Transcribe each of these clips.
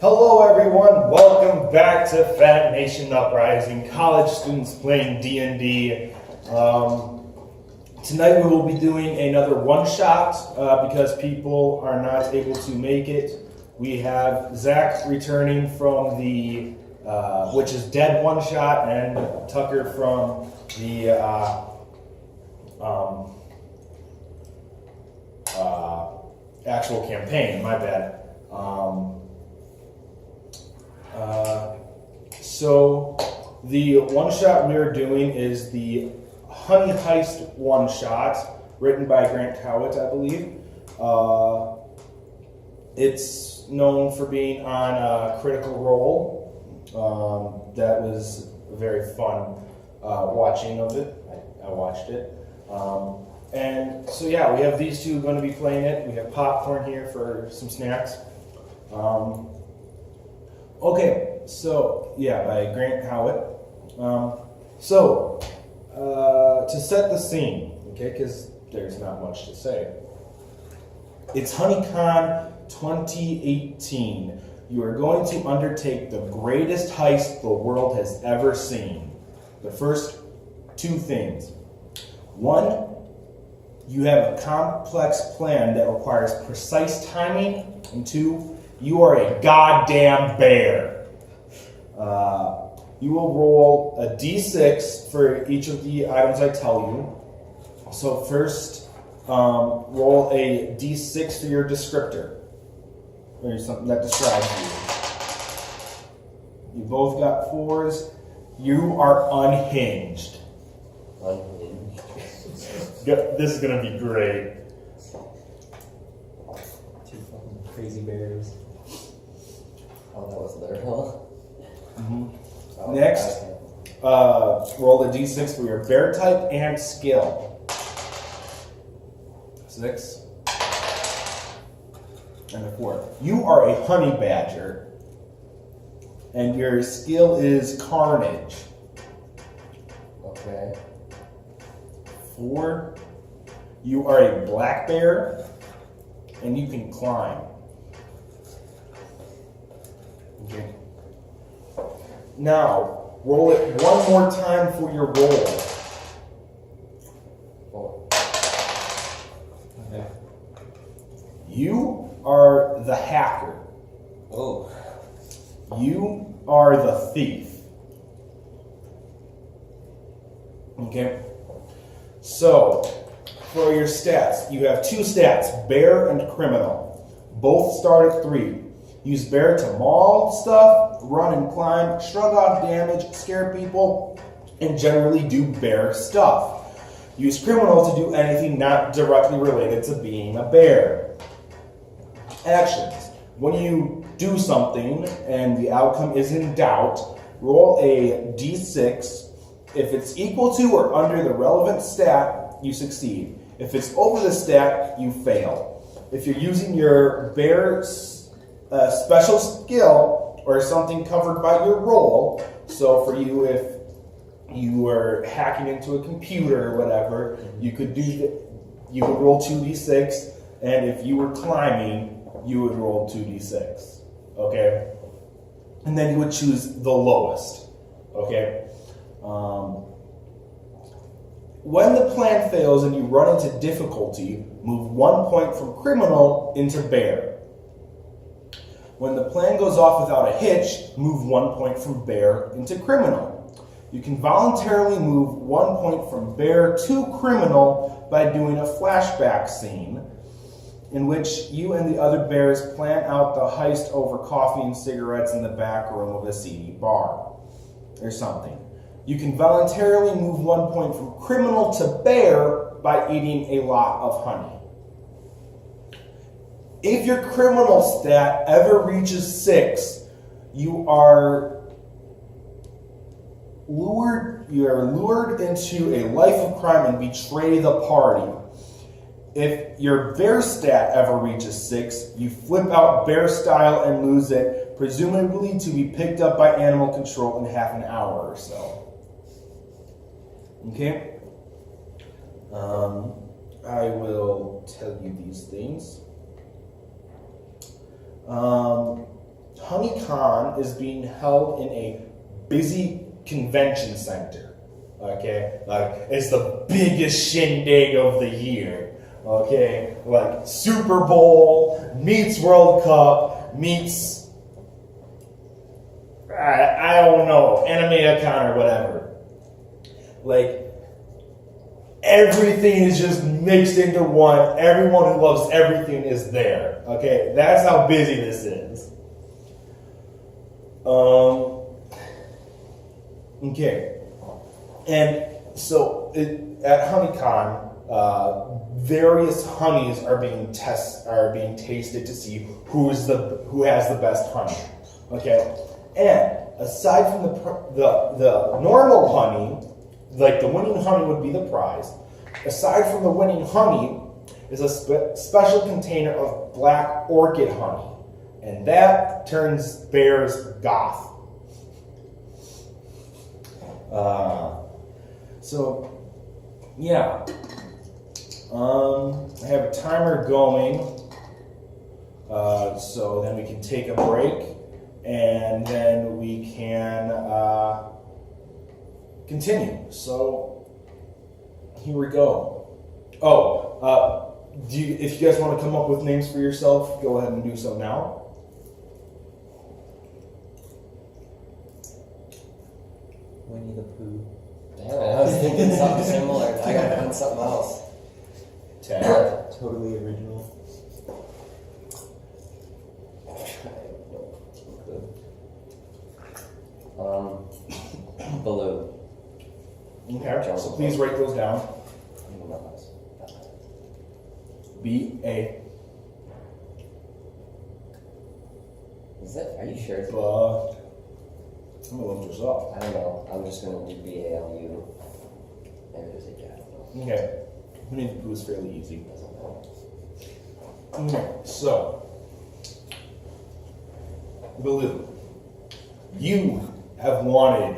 Hello everyone, welcome back to Fat Nation Uprising, college students playing D&D. Tonight we will be doing another one-shot because people are not able to make it. We have Zach returning from the, which is Dead one-shot, and Tucker from the actual campaign, my bad. So the one-shot we are doing is the Honey Heist one-shot, written by Grant Howitt, I believe. It's known for being on Critical Role. That was very fun watching of it. I watched it. And so yeah, we have these two going to be playing it. We have popcorn here for some snacks. Okay, so yeah, by Grant Howitt. To set the scene, okay, because there's not much to say. It's HoneyCon 2018. You are going to undertake the greatest heist the world has ever seen. The first two things. One, you have a complex plan that requires precise timing. And two, you are a goddamn bear. You will roll a d6 for each of the items I tell you. So first, roll a d6 for your descriptor. Or something that describes you. You both got 4s. You are unhinged. Unhinged. This is going to be great. Two fucking crazy bears. Oh, that was their hell. Mm-hmm. Oh, Next, roll a d6 for your bear type and skill. 6. And a 4. You are a honey badger. And your skill is carnage. Okay. 4. You are a black bear. And you can climb. Okay. Now, roll it one more time for your roll. 4. Okay. You are the hacker. Oh. You are the thief. Okay? So, for your stats, you have 2 stats, bear and criminal. Both start at 3. Use bear to maul stuff, run and climb, shrug off damage, scare people, and generally do bear stuff. Use criminal to do anything not directly related to being a bear. Actions. When you do something and the outcome is in doubt, roll a d6. If it's equal to or under the relevant stat, you succeed. If it's over the stat, you fail. If you're using your bear special skill or something covered by your roll, so for you, if you were hacking into a computer or whatever, you could roll 2d6, and if you were climbing, you would roll 2d6. Okay, and then you would choose the lowest. Okay. When the plan fails and you run into difficulty, move 1 point from criminal into bear. When the plan goes off without a hitch, move 1 point from bear into criminal. You can voluntarily move 1 point from bear to criminal by doing a flashback scene in which you and the other bears plan out the heist over coffee and cigarettes in the back room of a seedy bar or something. You can voluntarily move 1 point from criminal to bear by eating a lot of honey. If your criminal stat ever reaches 6, you are lured into a life of crime and betray the party. If your bear stat ever reaches 6, you flip out bear style and lose it, presumably to be picked up by animal control in half an hour or so. Okay? I will tell you these things. HoneyCon is being held in a busy convention center. Okay, like it's the biggest shindig of the year. Okay, like Super Bowl meets World Cup meets I don't know, Animatacon or whatever. Like everything is just mixed into one. Everyone who loves everything is there. Okay, that's how busy this is. Okay, and so at HoneyCon, various honeys are being tasted to see who has the best honey. Okay, and aside from the normal honey, like the winning honey would be the prize. Aside from the winning honey is a special container of black orchid honey, and that turns bears goth. So, yeah. I have a timer going, so then we can take a break, and then we can continue. So, here we go. If you guys want to come up with names for yourself, go ahead and do so now. Winnie the Pooh. Damn it, I was thinking something similar. I gotta find something else. Ted. Totally original. Baloo. Okay, so please write those down. B-A. Is it? Are you sure? I'm gonna look this up. I don't know. I'm just gonna do B-A-L-U. Maybe there's a J. I don't know. Okay. Winnie the Pooh is fairly easy. Doesn't matter. Okay, so Baloo, you have wanted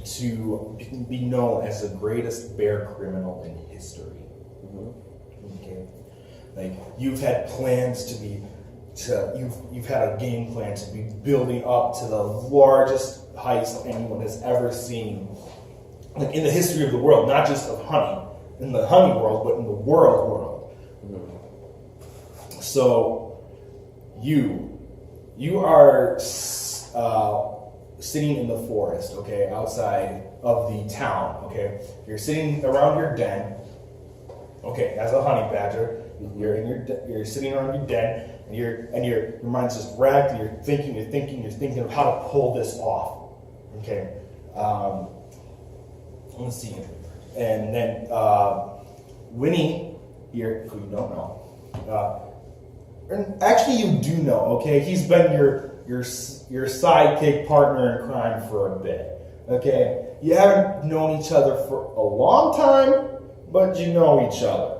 to be known as the greatest bear criminal in history. Mm-hmm. Okay, like you've had plans you've had a game plan to be building up to the largest heist anyone has ever seen, like in the history of the world, not just of honey, in the honey world, but in the world. Mm-hmm. So you are sitting in the forest, okay, outside of the town, okay. You're sitting around your den, okay, as a honey badger. You're sitting around your den, and your mind's just racked, and you're thinking of how to pull this off, okay. Let's see, and then Winnie here, who you don't know, and actually you do know, okay. He's been your sidekick partner in crime for a bit, okay. You haven't known each other for a long time, but you know each other.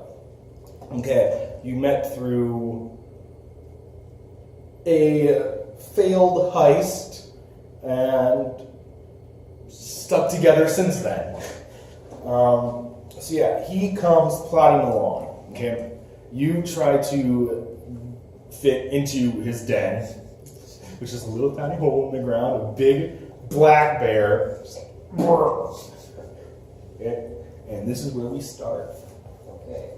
Okay, you met through a failed heist and stuck together since then. So yeah, he comes plodding along. Okay, you try to fit into his den, which is a little tiny hole in the ground. A big black bear. Okay, and this is where we start. Okay.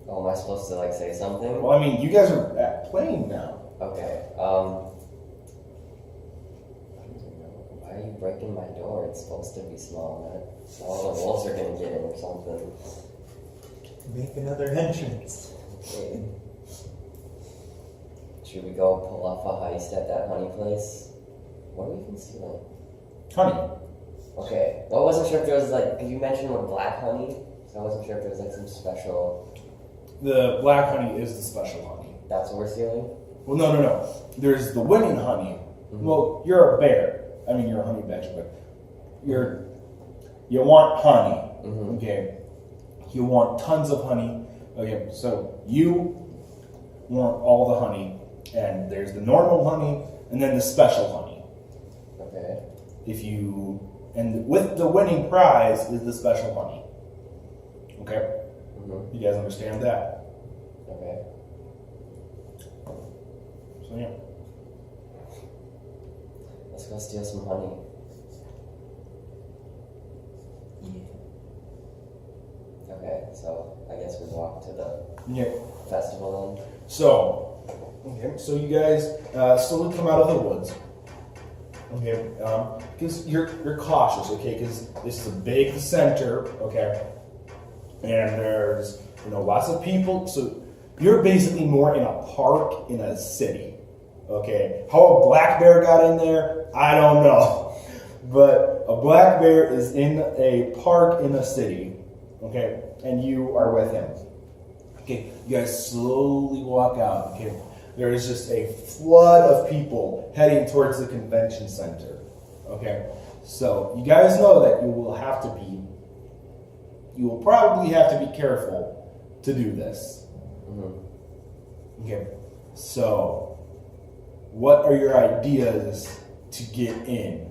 Oh, am I supposed to like say something? Well, I mean, you guys are playing now. Okay. Why are you breaking my door? It's supposed to be small, man. All the wolves are gonna get in or something. Make another entrance. Okay. Should we go pull off a heist at that honey place? What are we even stealing? Honey. Okay. Well, I wasn't sure if there was like, because you mentioned with black honey, so I wasn't sure if there was like some special. The black honey is the special honey. That's what we're stealing? Well, no. There's the winning honey. Mm-hmm. Well, you're a bear. I mean, you're a honey badger, but you want honey. Mm-hmm. Okay. You want tons of honey. Okay, so you want all the honey, and there's the normal honey, and then the special honey. Okay. And with the winning prize is the special honey. Okay. Mm-hmm. You guys understand that? Okay. So yeah. Let's go steal some honey. Yeah. Okay, so I guess we walk to the Yeah. festival then. So, okay, so you guys slowly come out of the woods. Okay, because you're cautious, okay, because this is a big center, okay, and there's lots of people. So you're basically more in a park in a city, okay. How a black bear got in there, I don't know, but a black bear is in a park in a city, okay, and you are with him. Okay, you guys slowly walk out. Okay, there is just a flood of people heading towards the convention center. Okay, so you guys know that you will probably have to be careful to do this. Mm-hmm. Okay, so what are your ideas to get in?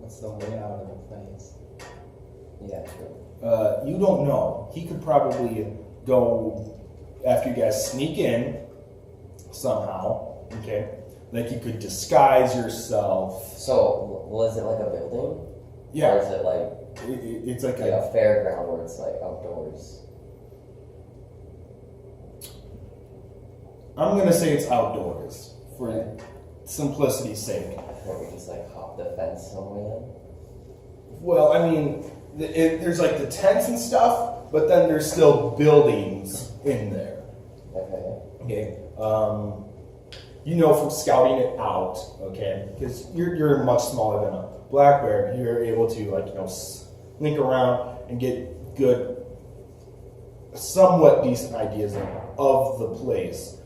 What's the way out of the place? Yeah, true. You don't know. He could probably go after you guys sneak in somehow. Okay, like you could disguise yourself. So, was it like a building? Yeah, Or is it like it's like a fairground where it's like outdoors? I'm gonna say it's outdoors for simplicity's sake. Or we just like hop the fence somewhere then? Well, I mean, there's like the tents and stuff, but then there's still buildings in there. Okay. Okay. From scouting it out, okay, because you're much smaller than a black bear. You're able to sneak around and get good, somewhat decent ideas of the place.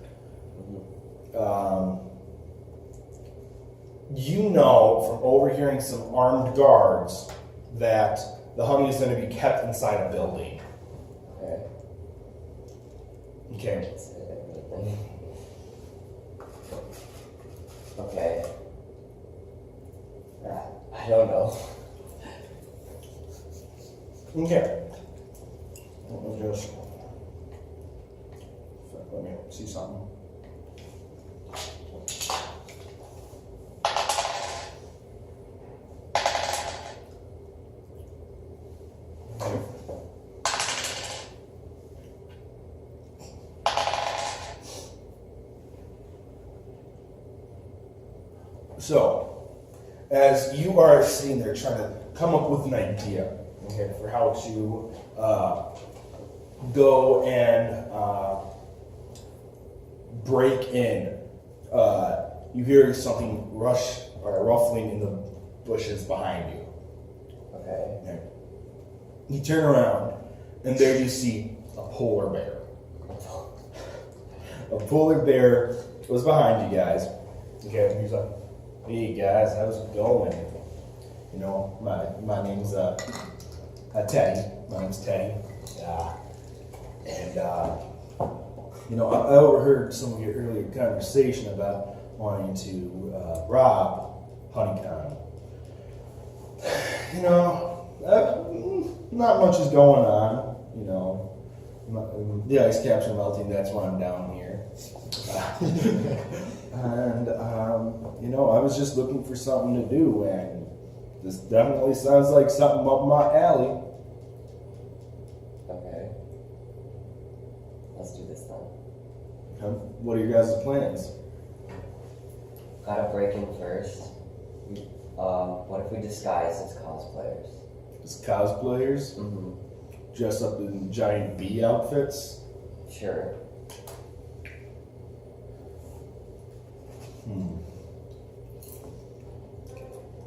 From overhearing some armed guards that the honey is going to be kept inside a building. Okay. Okay. That's everything. Okay. I don't know. Okay. Let me see something. So, as you are sitting there trying to come up with an idea, okay, for how to go and break in, you hear something ruffling in the bushes behind you. Okay. Okay. You turn around, and there you see a polar bear. A polar bear was behind you guys. Okay, he's like, "Hey guys, how's it going? My name's Teddy. My name's Teddy. And I overheard some of your earlier conversation about wanting to rob Honeycomb. Not much is going on. The ice caps are melting. That's why I'm down here. And I was just looking for something to do, and this definitely sounds like something up my alley." Okay. Let's do this then. What are your guys' plans? Gotta break in first. What if we disguise as cosplayers? As cosplayers, Mm-hmm. dressed up in giant bee outfits. Sure.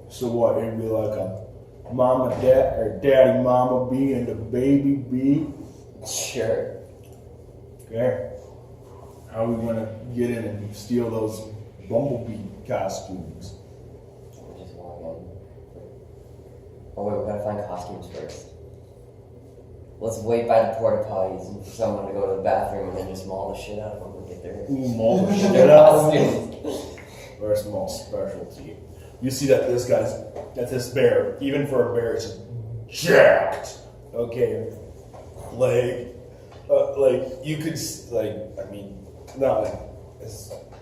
So what? It'd be like a mama, dad, or daddy, mama bee, and the baby bee. Sure. Okay. How are we gonna get in and steal those bumblebee costumes? We just walk in. Oh wait, we gotta find costumes first. Let's wait by the porta potties and for someone to go to the bathroom and then just maul the shit out of them when we get there. Maul the shit out of them. or small specialty. You see that this bear, even for a bear, is just jacked. Okay, like you could not like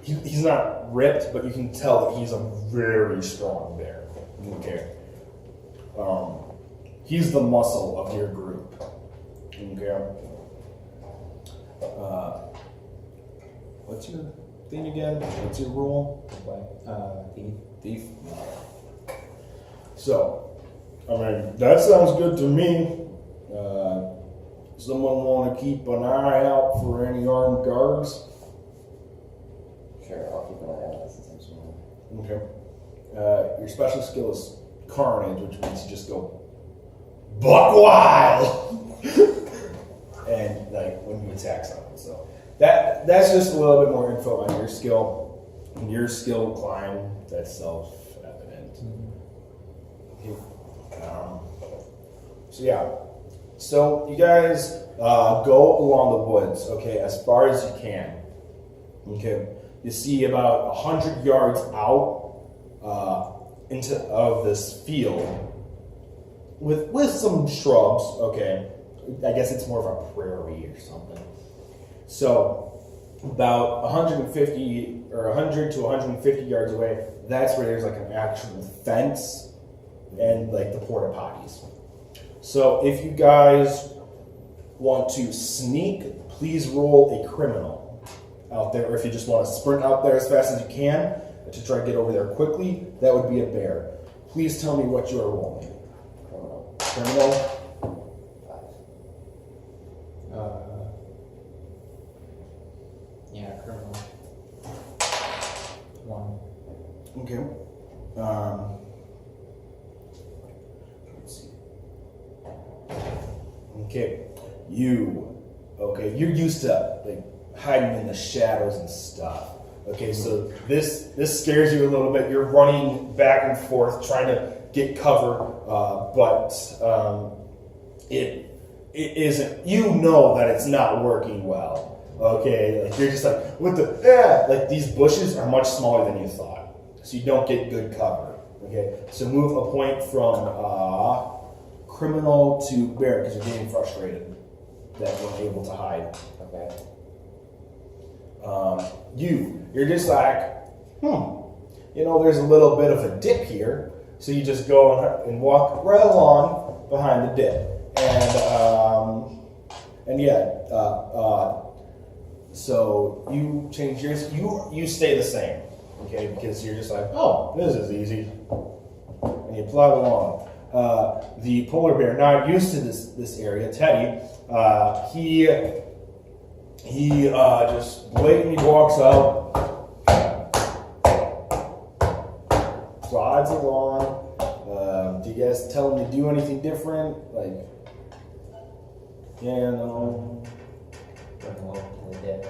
he's not ripped, but you can tell that he's a very strong bear. Okay, he's the muscle of your group. Okay. What's your thing again? What's your rule? Thief. So, I mean, that sounds good to me. Someone want to keep an eye out for any armed guards? Sure, I'll keep an eye out since I'm small. Okay. Your special skill is Carnage, which means you just go buck wild, and like when you attack something. So that's just a little bit more info on your skill. Your skill climb, that's self-evident. Okay. So yeah. So you guys go along the woods, okay, as far as you can. Okay. You see about 100 yards out of this field with some shrubs, okay. I guess it's more of a prairie or something. So about 150 or 100 to 150 yards away, that's where there's like an actual fence and like the porta potties. So if you guys want to sneak, please roll a criminal out there. Or if you just want to sprint out there as fast as you can to try to get over there quickly, that would be a bear. Please tell me what you are rolling. Criminal. 5. Yeah, criminal. 1. Okay. Let's see. Okay. You're used to like hiding in the shadows and stuff. Okay, so this scares you a little bit. You're running back and forth trying to get cover, but it isn't. You know that it's not working well. Okay, like you're just like like these bushes are much smaller than you thought, so you don't get good cover. Okay, so move a point from criminal to bear because you're getting frustrated that we're able to hide. Okay. You're just like, there's a little bit of a dip here, so you just go and walk right along behind the dip, so you change yours. You stay the same, okay? Because you're just like, oh, this is easy, and you plod along. The polar bear, not used to this area, Teddy, he just blatantly walks up, plods along. Do you guys tell him to do anything different? Like, yeah, no. Bring him over to the dip.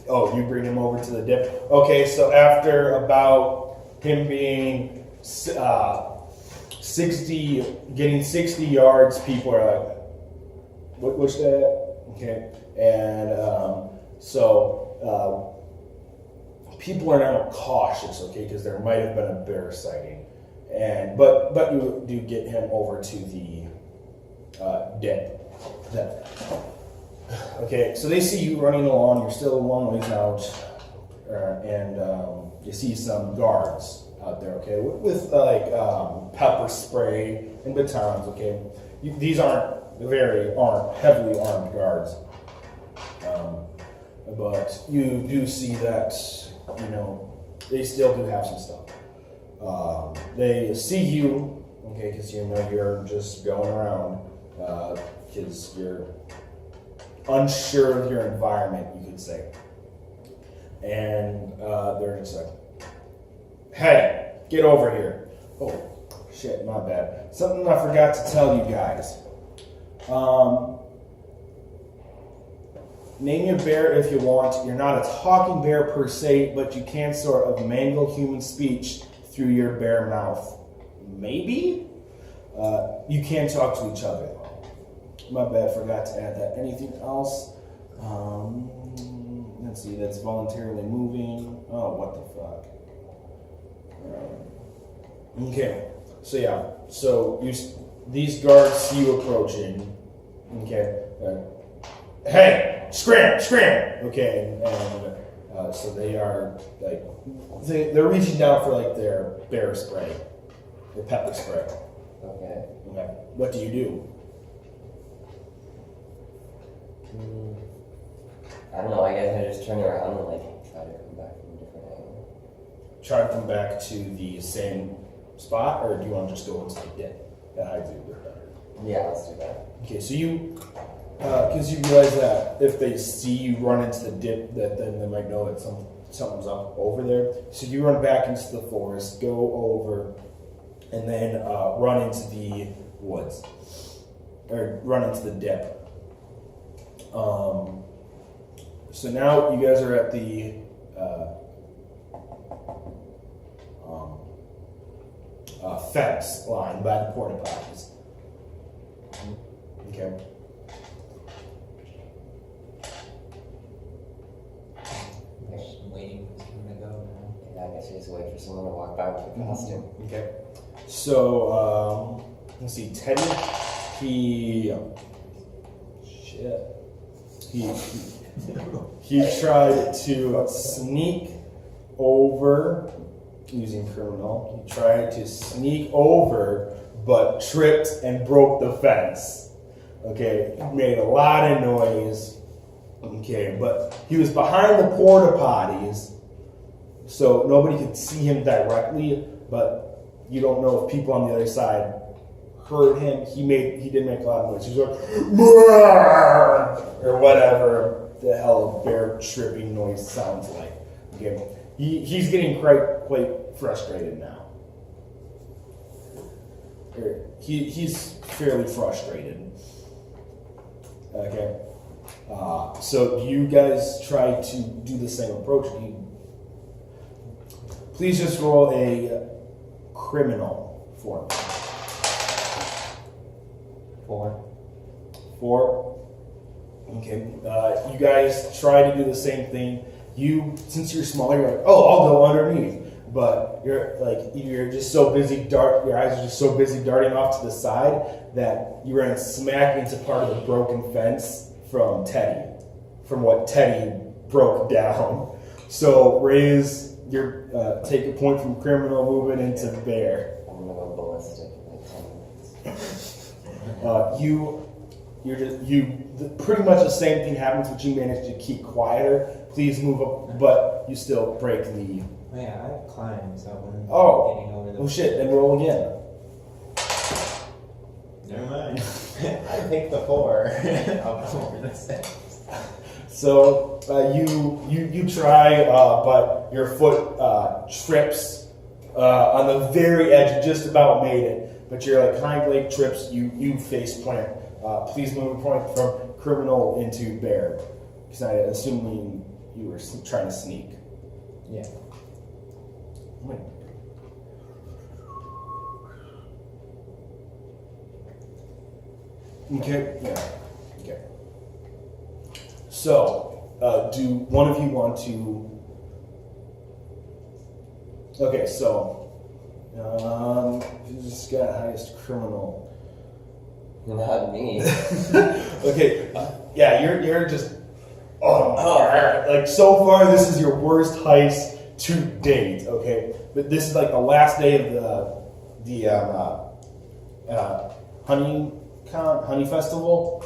Oh, you bring him over to the dip. Okay, so after about him being getting 60 yards, people are like, what's that? Okay, and people are now cautious, okay, because there might have been a bear sighting, but you do get him over to the dip. Okay, so they see you running along. You're still a long ways out, and you see some guards out there. Okay, with pepper spray and batons. Okay, these aren't heavily armed guards, but you do see that they still do have some stuff. They see you, okay, because you're just going around, because you're unsure of your environment, you could say. And they're just like, hey, get over here. Oh, shit, my bad. Something I forgot to tell you guys. Name your bear if you want. You're not a talking bear per se, but you can sort of mangle human speech through your bear mouth. Maybe? You can talk to each other. My bad, forgot to add that. Anything else? Let's see, that's voluntarily moving. Oh, what the fuck? Okay. So yeah. So these guards see you approaching. Okay. Hey, scram! Okay, and so they are like they're reaching down for like their bear spray, their pepper spray. Okay. Okay. What do you do? I don't know, I guess I just turn around and like try to come back from a different angle. Try to come back to the same spot, or do you want to just go into the dip? That hides you a bit better. Yeah, let's do that. Okay, so you, because you realize that if they see you run into the dip, that then they might know that something's up over there. So you run back into the forest, go over, and then run into the woods, or run into the dip. So now you guys are at the fence line by the porta potties. Okay. Just waiting for someone to go now. Yeah, I guess you just wait for someone to walk by with a costume. Okay. So let's see, Teddy. He tried to sneak over using criminal. He tried to sneak over, but tripped and broke the fence. Okay, made a lot of noise. Okay, but he was behind the porta potties, so nobody could see him directly. But you don't know if people on the other side heard him. He did make a lot of noise. He was like, "Brrr," or whatever the hell a bear tripping noise sounds like. Okay, he's getting quite frustrated now. He's fairly frustrated. Okay. So do you guys try to do the same approach? Please just roll a criminal for me. 4. Okay. You guys try to do the same thing. Since you're smaller, you're like, oh, I'll go underneath. But you're just so busy your eyes are just so busy darting off to the side that you ran smack into part of the broken fence from what Teddy broke down. So raise your take a point from criminal, moving into bear. I'm gonna go ballistic in like 10 minutes. Pretty much the same thing happens, but you manage to keep quieter. Please move up, but you still break the. Oh yeah, I climbed, so I'm getting over the. Oh shit! Then roll again. Never mind. I picked the 4. I'll come over the steps. So you try, but your foot trips on the very edge. You just about made it, but your hind leg trips. You face plant. Please move a point from criminal into bear, because I assume you were trying to sneak. Yeah. Wait. Okay. Yeah. Okay. So, do one of you want to? Okay. So, you just got highest criminal. Not me. Okay. Yeah. You're just. Like so far, this is your worst heist to date. Okay, but this is like the last day of the honey festival.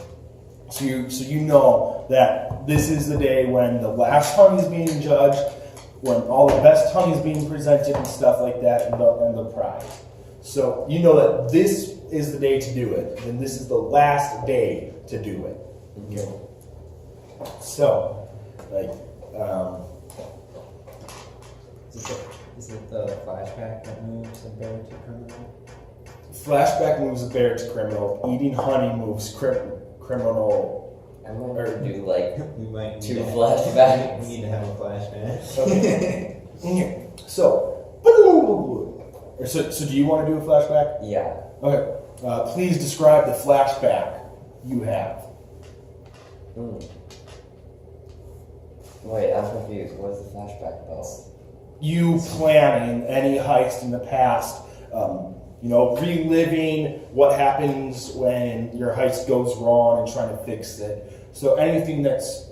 So you know that this is the day when the last honey is being judged, when all the best honey is being presented and stuff like that, and the prize. So you know that this is the day to do it, and this is the last day to do it. Okay. So, Is it the flashback that moves a bear to criminal? flashback moves a bear to criminal. Eating honey moves criminal. I'm gonna do like We might need 2 to flashbacks. We need to have a flashback. Okay. So do you want to do a flashback? Yeah. Okay. Please describe the flashback you have. Wait, I'm confused. What is the flashback about? you planning any heist in the past, reliving what happens when your heist goes wrong and trying to fix it. So anything that's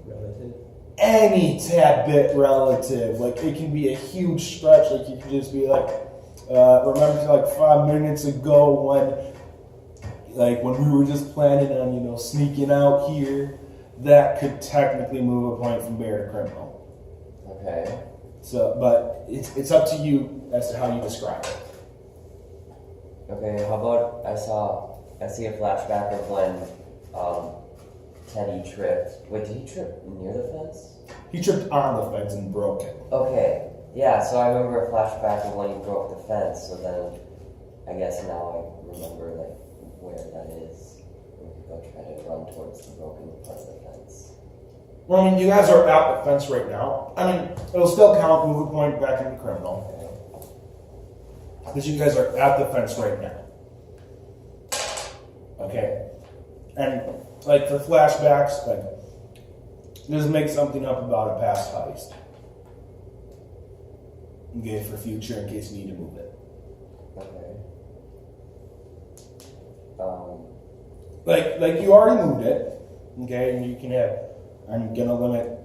Relative. any tad bit relative, like it can be a huge stretch, like you can just be like, remember like 5 minutes ago when we were just planning on, sneaking out here, that could technically move a point from bear to criminal. Okay. So, but it's up to you as to how you describe it. Okay, how about I see a flashback of when Teddy tripped. Wait, did he trip near the fence? He tripped on the fence and broke it. Okay, yeah, so I remember a flashback of when he broke the fence, so then I guess now I remember like where that is. We could go try to run towards the broken part of the fence. Well, I mean, you guys are at the fence right now. I mean, it'll still count, move a point back into criminal. Because you guys are at the fence right now. Okay? And, like, for flashbacks, like, just make something up about a past heist. Okay, for future, in case you need to move it. Okay. Like you already moved it. Okay, and you can have, I'm gonna limit,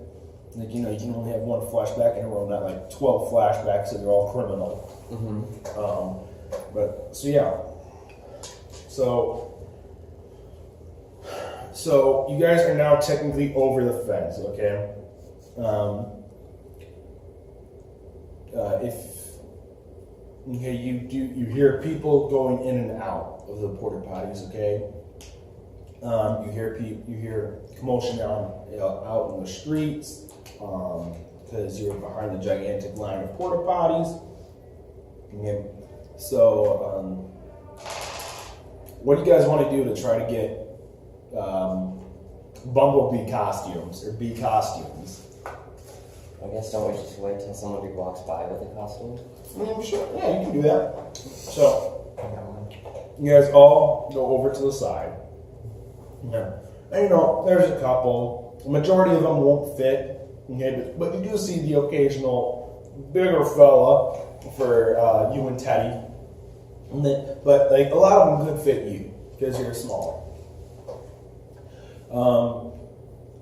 like, you can only have one flashback in a row, not like 12 flashbacks, so they're all criminal. Mm-hmm. But so yeah, so you guys are now technically over the fence, okay? You hear people going in and out of the porta potties, okay? You hear commotion out in the streets because you're behind the gigantic line of porta potties. Okay. So, what do you guys want to do to try to get bumblebee costumes or bee costumes? I guess don't we just wait till somebody walks by with a costume? Sure. Yeah, you can do that. So, I got one. you guys all go over to the side. Yeah. And there's a couple. The majority of them won't fit. Okay, but you do see the occasional bigger fella for you and Teddy. But like a lot of them could fit you because you're smaller.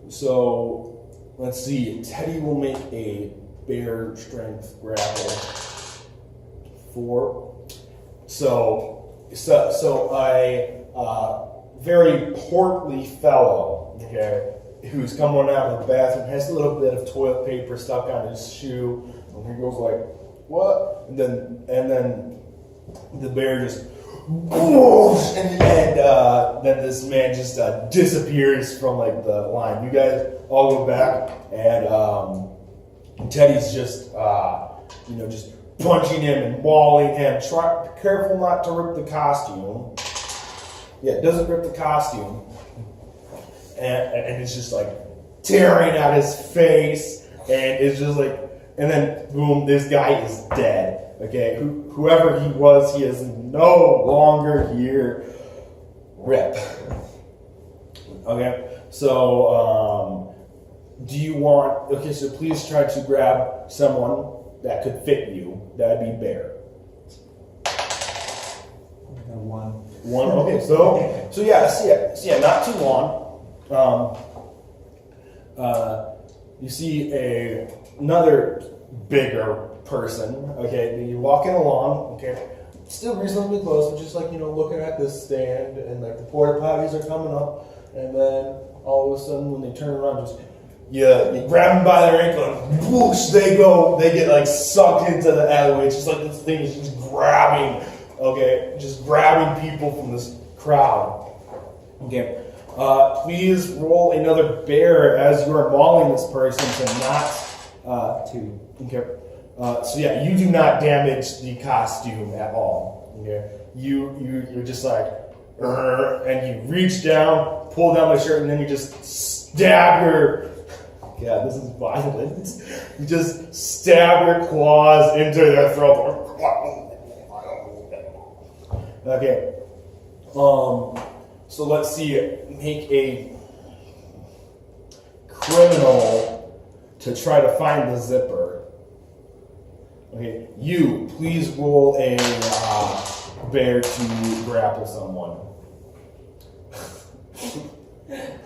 So let's see. Teddy will make a bear strength grapple 4. So a very portly fellow, okay, who's coming out of the bathroom, has a little bit of toilet paper stuck on his shoe, and he goes like, "What?" And then the bear just whoosh, and then this man just disappears from like the line. You guys all go back, and Teddy's just just punching him and mauling him. Careful not to rip the costume. Yeah, it doesn't rip the costume. And it's just like tearing out his face. And it's just like, and then boom, this guy is dead. Okay, whoever he was, he is no longer here. Rip. Okay, so do you want, okay, so please try to grab someone that could fit you. That'd be Bear. I got one. One, okay, so yeah, not too long. You see another bigger person. Okay, you're walking along. Okay, still reasonably close, but just like looking at this stand, and like the porta potties are coming up, and then all of a sudden when they turn around, just you grab them by their ankle, and whoosh, they get like sucked into the alleyway. It's just like this thing is just grabbing. Okay, just grabbing people from this crowd. Okay, please roll another bear as you are mauling this person to not 2. Okay, so yeah, you do not damage the costume at all. Okay, you're just like, and you reach down, pull down my shirt, and then you just stab your. Yeah, this is violent. You just stab your claws into their throat. Okay. So let's see. Make a criminal to try to find the zipper. Okay, you please roll a bear to grapple someone.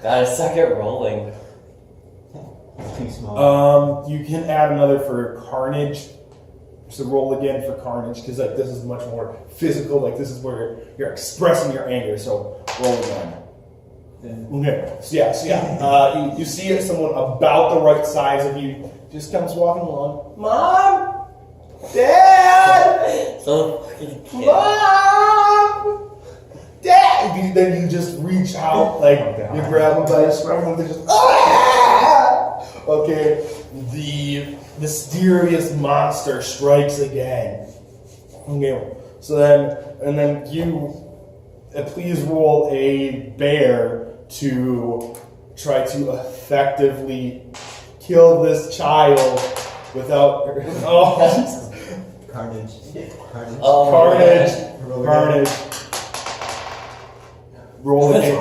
Gotta suck at rolling. Too small. You can add another for carnage. So roll again for carnage because like this is much more physical. Like this is where you're expressing your anger. So roll again. Okay. So yeah. You see someone about the right size of you just comes walking along. Mom, Dad, So fucking kid. Mom, Dad. Then you just reach out like you grab them by the scruff and they just Okay. The mysterious monster strikes again. Okay. So then you please roll a bear to try to effectively kill this child without Carnage. Carnage. Oh, carnage. Roll Carnage. Roll again.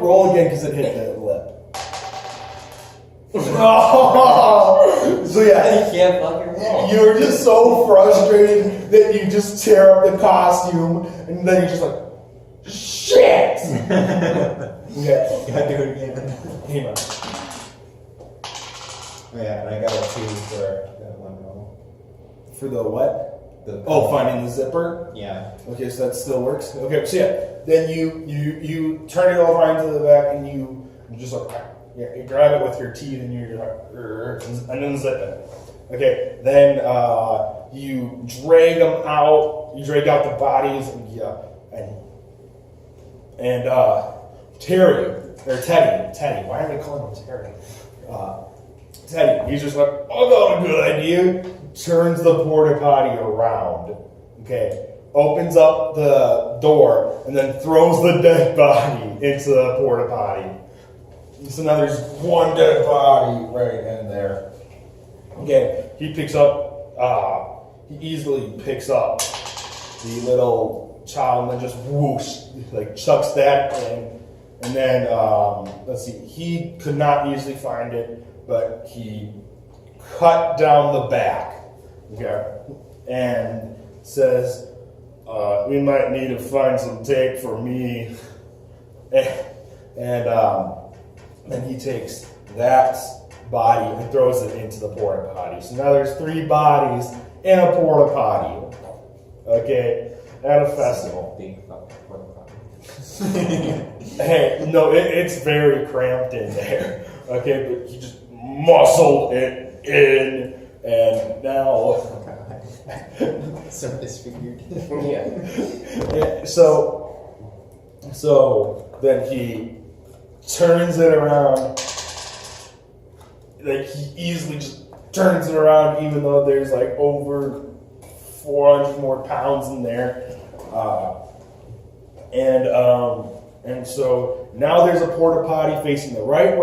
Roll again because it hit the lip. So yeah, You can't fucking roll. you're just so frustrated that you just tear up the costume and then you're just like, shit! Okay. Gotta do it again. Hang on. Oh yeah, and I got a 2 for that one roll. For the what? The Finding the zipper? Yeah. Okay, so that still works. Okay, so yeah, then you turn it over into the back and you just like you grab it with your teeth and you're like and unzip it. Okay, then you drag them out. You drag out the bodies and Terry or Teddy. Why are they calling him Terry? Teddy. He's just like, I got a good idea. Turns the porta potty around. Okay. Opens up the door and then throws the dead body into the porta potty. So now there's one dead body right in there. Okay. He easily picks up the little child and then just whoosh, like chucks that in. And then, let's see, he could not easily find it, but he cut down the back. Okay. And says, we might need to find some tape for me. And then he takes that body and throws it into the porta potty. So now there's 3 bodies in a porta potty. Okay. At a festival. Big fucking porta potty. Hey, no, it's very cramped in there. Okay, but he just muscled it in, and now. So disfigured. Yeah. So then he turns it around. Like he easily just turns it around, even though there's like over 400 more pounds in there. And so now there's a porta potty facing the right way.